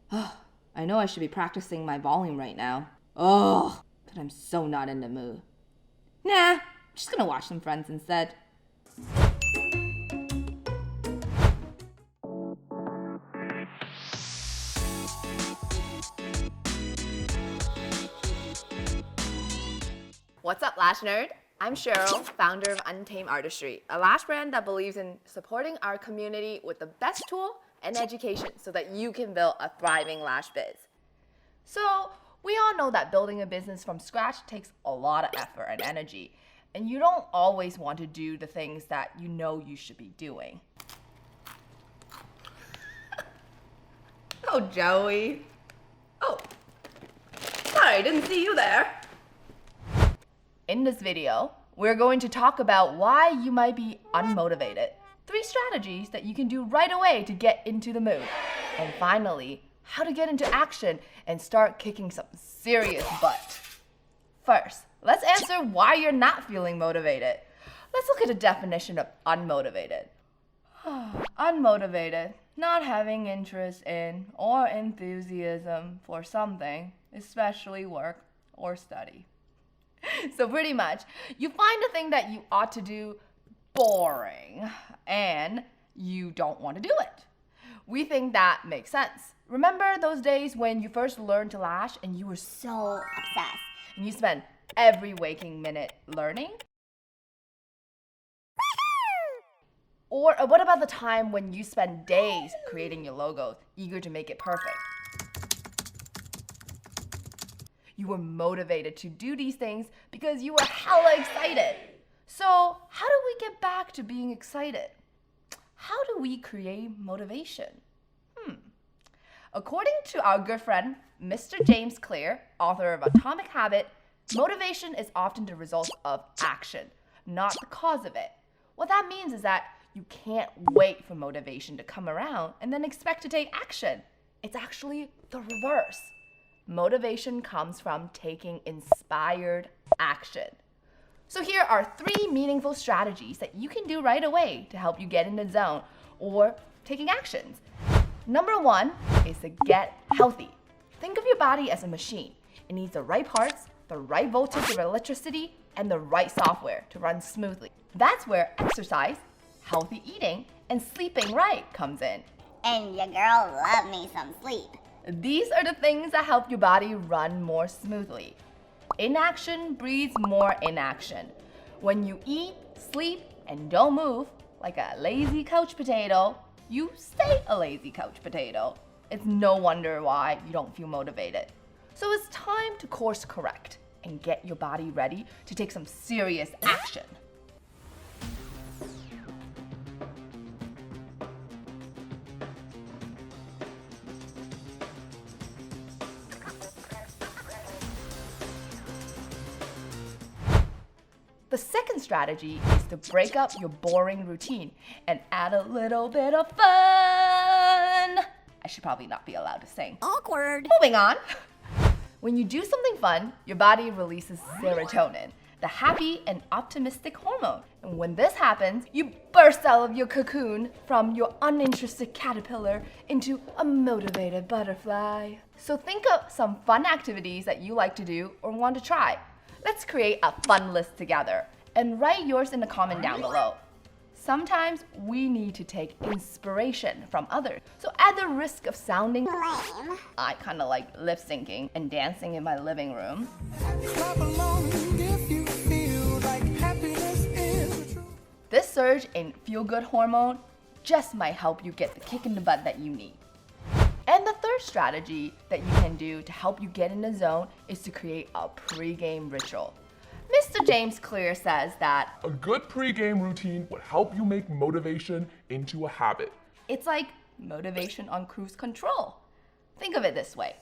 I know I should be practicing my volume right now. Oh, but I'm so not in the mood. Nah, I'm just gonna watch some Friends instead. What's up, Lash Nerd? I'm Cheryl, founder of Untamed Artistry, a lash brand that believes in supporting our community with the best tool and education so that you can build a thriving lash biz. So, we all know that building a business from scratch takes a lot of effort and energy, and you don't always want to do the things that you know you should be doing. Oh, Joey. Oh, sorry, didn't see you there. In this video, we're going to talk about why you might be unmotivated, 3 strategies that you can do right away to get into the mood, and finally, how to get into action and start kicking some serious butt. First, let's answer why you're not feeling motivated. Let's look at the definition of unmotivated. Unmotivated, not having interest in or enthusiasm for something, especially work or study. So pretty much, you find the thing that you ought to do boring, and you don't want to do it. We think that makes sense. Remember those days when you first learned to lash and you were so obsessed, and you spent every waking minute learning? Or what about the time when you spent days creating your logos, eager to make it perfect? You were motivated to do these things because you were hella excited. So how do we get back to being excited? How do we create motivation? According to our good friend, Mr. James Clear, author of Atomic Habit, motivation is often the result of action, not the cause of it. What that means is that you can't wait for motivation to come around and then expect to take action. It's actually the reverse. Motivation comes from taking inspired action. So here are 3 meaningful strategies that you can do right away to help you get in the zone or taking actions. Number 1 is to get healthy. Think of your body as a machine. It needs the right parts, the right voltage of electricity, and the right software to run smoothly. That's where exercise, healthy eating, and sleeping right comes in. And your girl love me some sleep. These are the things that help your body run more smoothly. Inaction breeds more inaction. When you eat, sleep, and don't move, like a lazy couch potato, you stay a lazy couch potato. It's no wonder why you don't feel motivated. So it's time to course correct and get your body ready to take some serious action. The second strategy is to break up your boring routine and add a little bit of fun. I should probably not be allowed to sing. Awkward. Moving on. When you do something fun, your body releases serotonin, the happy and optimistic hormone. And when this happens, you burst out of your cocoon from your uninterested caterpillar into a motivated butterfly. So think of some fun activities that you like to do or want to try. Let's create a fun list together and write yours in the comment down below. Sometimes we need to take inspiration from others. So at the risk of sounding Lame. I kind of like lip syncing and dancing in my living room. Clap along if you feel like happiness is the truth. This surge in feel-good hormone just might help you get the kick in the butt that you need. And the third strategy that you can do to help you get in the zone is to create a pre-game ritual. Mr. James Clear says that A good pre-game routine would help you make motivation into a habit. it's like motivation on cruise control. Think of it this way.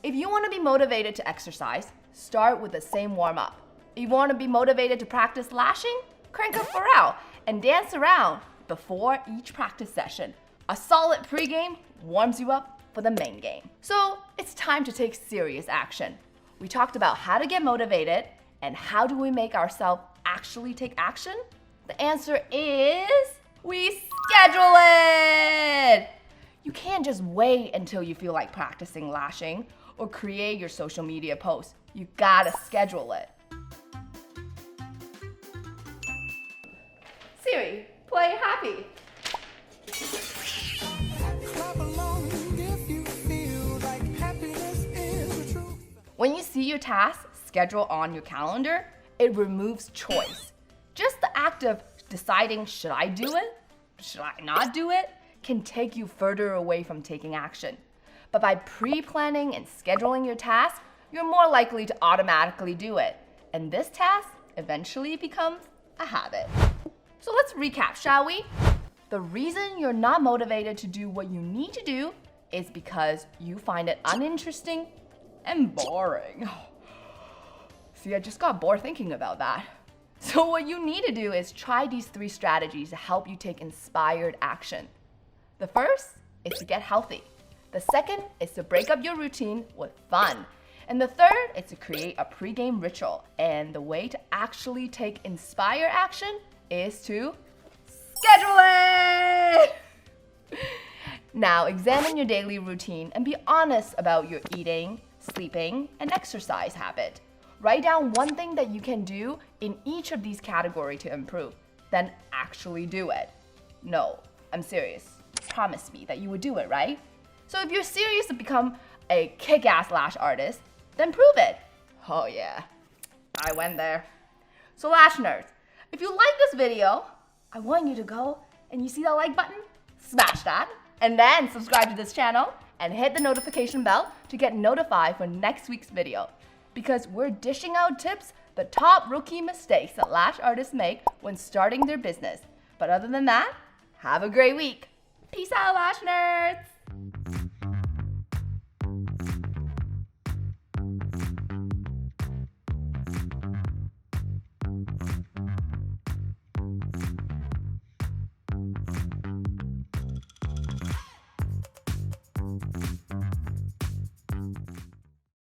If you want to be motivated to exercise, start with the same warm-up. If you want to be motivated to practice lashing, crank up Pharrell and dance around before each practice session. A solid pre-game warms you up for the main game. So it's time to take serious action. We talked about how to get motivated and how do we make ourselves actually take action? The answer is we schedule it. You can't just wait until you feel like practicing lashing or create your social media post. You gotta schedule it. Siri, play Happy. Clap along if you feel like happiness is the truth. When you see your task schedule on your calendar, it removes choice. Just the act of deciding, should I do it? Should I not do it? Can take you further away from taking action. But by pre-planning and scheduling your task, you're more likely to automatically do it. And this task eventually becomes a habit. So let's recap, shall we? The reason you're not motivated to do what you need to do is because you find it uninteresting and boring. See, I just got bored thinking about that. So what you need to do is try these 3 strategies to help you take inspired action. The first is to get healthy. The second is to break up your routine with fun. And the third is to create a pre-game ritual. And the way to actually take inspired action is to schedule it! Now examine your daily routine and be honest about your eating, sleeping, and exercise habit. Write down one thing that you can do in each of these categories to improve, then actually do it. No, I'm serious. Promise me that you would do it, right? So if you're serious to become a kick-ass lash artist, then prove it. Oh yeah, I went there. So lash nerds, if you like this video, I want you to go and you see that like button? Smash that, and then subscribe to this channel and hit the notification bell to get notified for next week's video. Because we're dishing out tips, the top rookie mistakes that lash artists make when starting their business. But other than that, have a great week. Peace out, lash nerds!